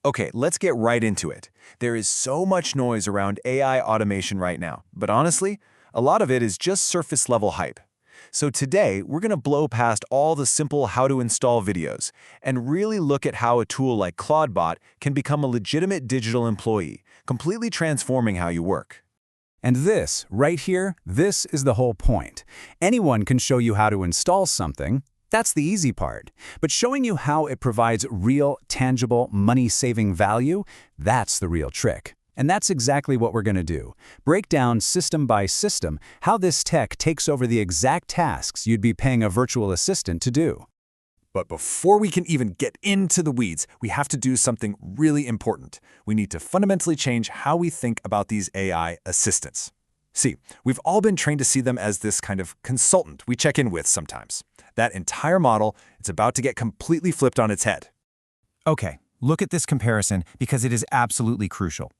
Okay, let's get right into it. There is so much noise around AI automation right now, but honestly, a lot of it is just surface-level hype. So today, we're going to blow past all the simple how to install videos and really look at how a tool like Clawdbot can become a legitimate digital employee, completely transforming how you work. And this, right here, this is the whole point. Anyone can show you how to install something. That's the easy part. But showing you how it provides real, tangible, money-saving value, that's the real trick. And that's exactly what we're going to do. Break down system by system how this tech takes over the exact tasks you'd be paying a virtual assistant to do. But before we can even get into the weeds, we have to do something really important. We need to fundamentally change how we think about these AI assistants. See, we've all been trained to see them as this kind of consultant we check in with sometimes. That entire model, it's about to get completely flipped on its head. Okay, look at this comparison because it is absolutely crucial.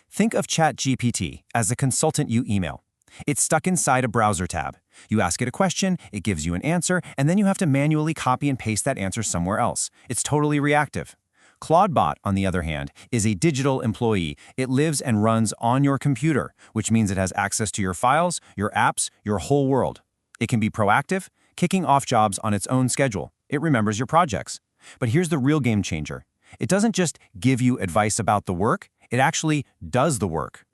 Think of ChatGPT as a consultant you email. It's stuck inside a browser tab. You ask it a question, it gives you an answer, and then you have to manually copy and paste that answer somewhere else. It's totally reactive. Clawdbot, on the other hand, is a digital employee. It lives and runs on your computer, which means it has access to your files, your apps, your whole world. It can be proactive, kicking off jobs on its own schedule. It remembers your projects. But here's the real game changer. It doesn't just give you advice about the work, it actually does the work.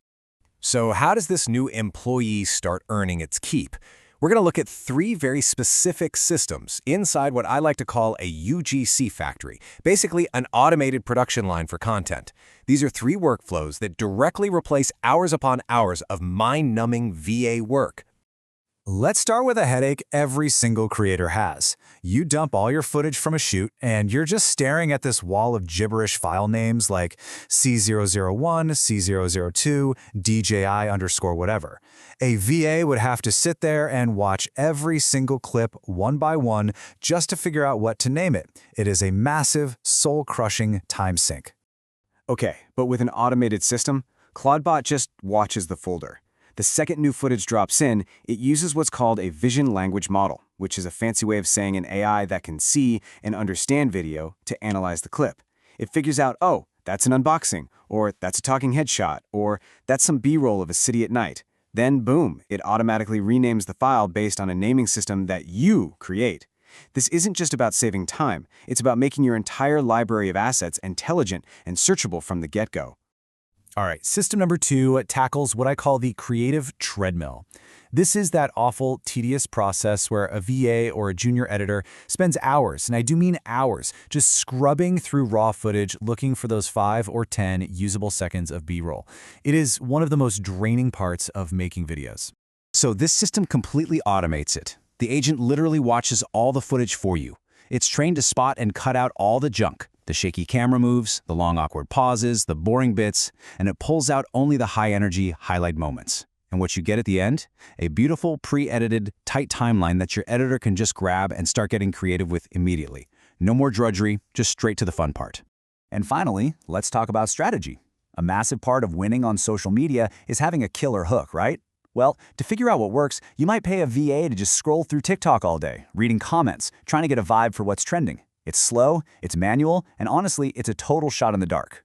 So how does this new employee start earning its keep? We're going to look at three very specific systems inside what I like to call a UGC Factory, basically an automated production line for content. These are three workflows that directly replace hours upon hours of mind-numbing VA work. Let's start with a headache every single creator has. You dump all your footage from a shoot, and you're just staring at this wall of gibberish file names like C001, C002, DJI underscore whatever. A VA would have to sit there and watch every single clip one by one just to figure out what to name it. It is a massive, soul-crushing time sink. Okay, but with an automated system, Clawdbot just watches the folder. The second new footage drops in, it uses what's called a vision language model, which is a fancy way of saying an AI that can see and understand video to analyze the clip. It figures out, oh, that's an unboxing, or that's a talking head shot, or that's some B-roll of a city at night. Then, boom, it automatically renames the file based on a naming system that you create. This isn't just about saving time, it's about making your entire library of assets intelligent and searchable from the get-go. All right, system number 2 tackles what I call the creative treadmill. This is that awful, tedious process where a VA or a junior editor spends hours, and I do mean hours, just scrubbing through raw footage looking for those 5 or 10 usable seconds of B-roll. It is one of the most draining parts of making videos. So this system completely automates it. The agent literally watches all the footage for you. It's trained to spot and cut out all the junk. The shaky camera moves, the long awkward pauses, the boring bits, and it pulls out only the high-energy highlight moments. And what you get at the end? A beautiful, pre-edited, tight timeline that your editor can just grab and start getting creative with immediately. No more drudgery, just straight to the fun part. And finally, let's talk about strategy. A massive part of winning on social media is having a killer hook, right? Well, to figure out what works, you might pay a VA to just scroll through TikTok all day, reading comments, trying to get a vibe for what's trending. It's slow, it's manual, and honestly, it's a total shot in the dark.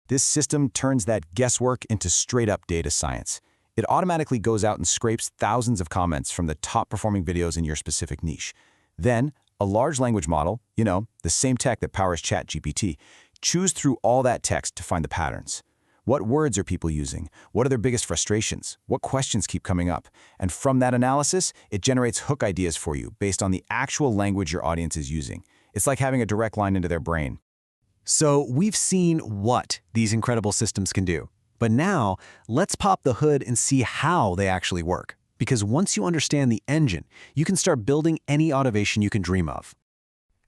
This system turns that guesswork into straight-up data science. It automatically goes out and scrapes thousands of comments from the top-performing videos in your specific niche. Then, a large language model, the same tech that powers ChatGPT, chews through all that text to find the patterns. What words are people using? What are their biggest frustrations? What questions keep coming up? And from that analysis, it generates hook ideas for you based on the actual language your audience is using. It's like having a direct line into their brain. So we've seen what these incredible systems can do. But now, let's pop the hood and see how they actually work. Because once you understand the engine, you can start building any automation you can dream of.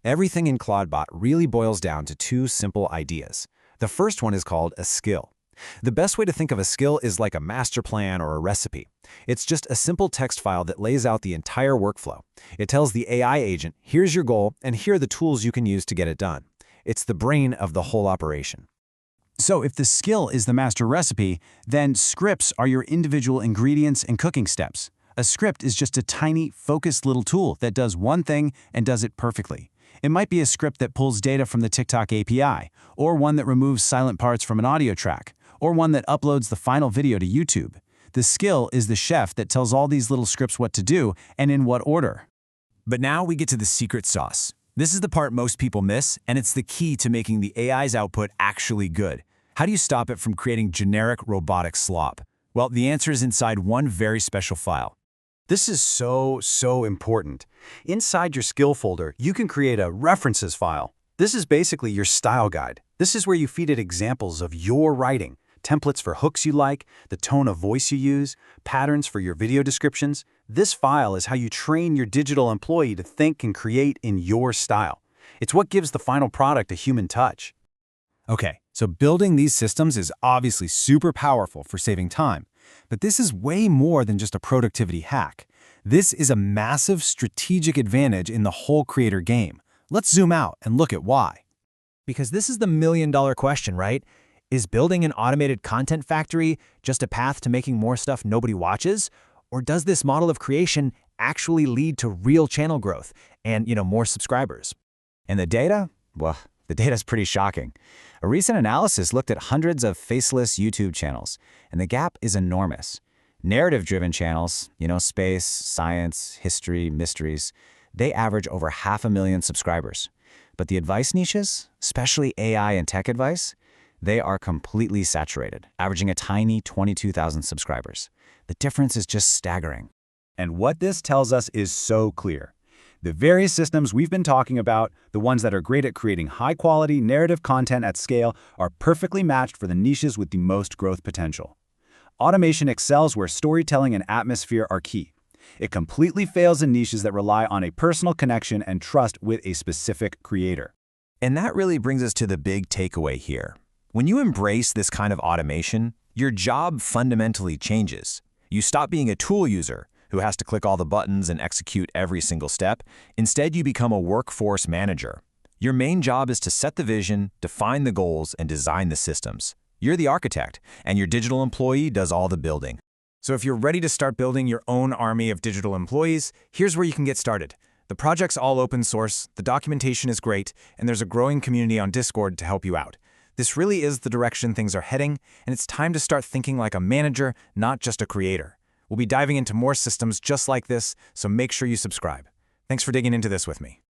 Everything in Clawdbot really boils down to two simple ideas. The first one is called a skill. The best way to think of a skill is like a master plan or a recipe. It's just a simple text file that lays out the entire workflow. It tells the AI agent, here's your goal, and here are the tools you can use to get it done. It's the brain of the whole operation. So if the skill is the master recipe, then scripts are your individual ingredients and cooking steps. A script is just a tiny, focused little tool that does one thing and does it perfectly. It might be a script that pulls data from the TikTok API, or one that removes silent parts from an audio track, or one that uploads the final video to YouTube. The skill is the chef that tells all these little scripts what to do and in what order. But now we get to the secret sauce. This is the part most people miss, and it's the key to making the AI's output actually good. How do you stop it from creating generic robotic slop? Well, the answer is inside one very special file. This is so important. Inside your skill folder, you can create a references file. This is basically your style guide. This is where you feed it examples of your writing, templates for hooks you like, the tone of voice you use, patterns for your video descriptions. This file is how you train your digital employee to think and create in your style. It's what gives the final product a human touch. Okay, so building these systems is obviously super powerful for saving time, but this is way more than just a productivity hack. This is a massive strategic advantage in the whole creator game. Let's zoom out and look at why. Because this is the million-dollar question, right? Is building an automated content factory just a path to making more stuff nobody watches? Or does this model of creation actually lead to real channel growth and, more subscribers? And the data? Well, the data's pretty shocking. A recent analysis looked at hundreds of faceless YouTube channels, and the gap is enormous. Narrative-driven channels, space, science, history, mysteries, they average over 500,000 subscribers. But the advice niches, especially AI and tech advice, they are completely saturated, averaging a tiny 22,000 subscribers. The difference is just staggering. And what this tells us is so clear. The various systems we've been talking about, the ones that are great at creating high-quality narrative content at scale, are perfectly matched for the niches with the most growth potential. Automation excels where storytelling and atmosphere are key. It completely fails in niches that rely on a personal connection and trust with a specific creator. And that really brings us to the big takeaway here. When you embrace this kind of automation, your job fundamentally changes. You stop being a tool user who has to click all the buttons and execute every single step. Instead, you become a workforce manager. Your main job is to set the vision, define the goals, and design the systems. You're the architect, and your digital employee does all the building. So if you're ready to start building your own army of digital employees, here's where you can get started. The project's all open source, the documentation is great, and there's a growing community on Discord to help you out. This really is the direction things are heading, and it's time to start thinking like a manager, not just a creator. We'll be diving into more systems just like this, so make sure you subscribe. Thanks for digging into this with me.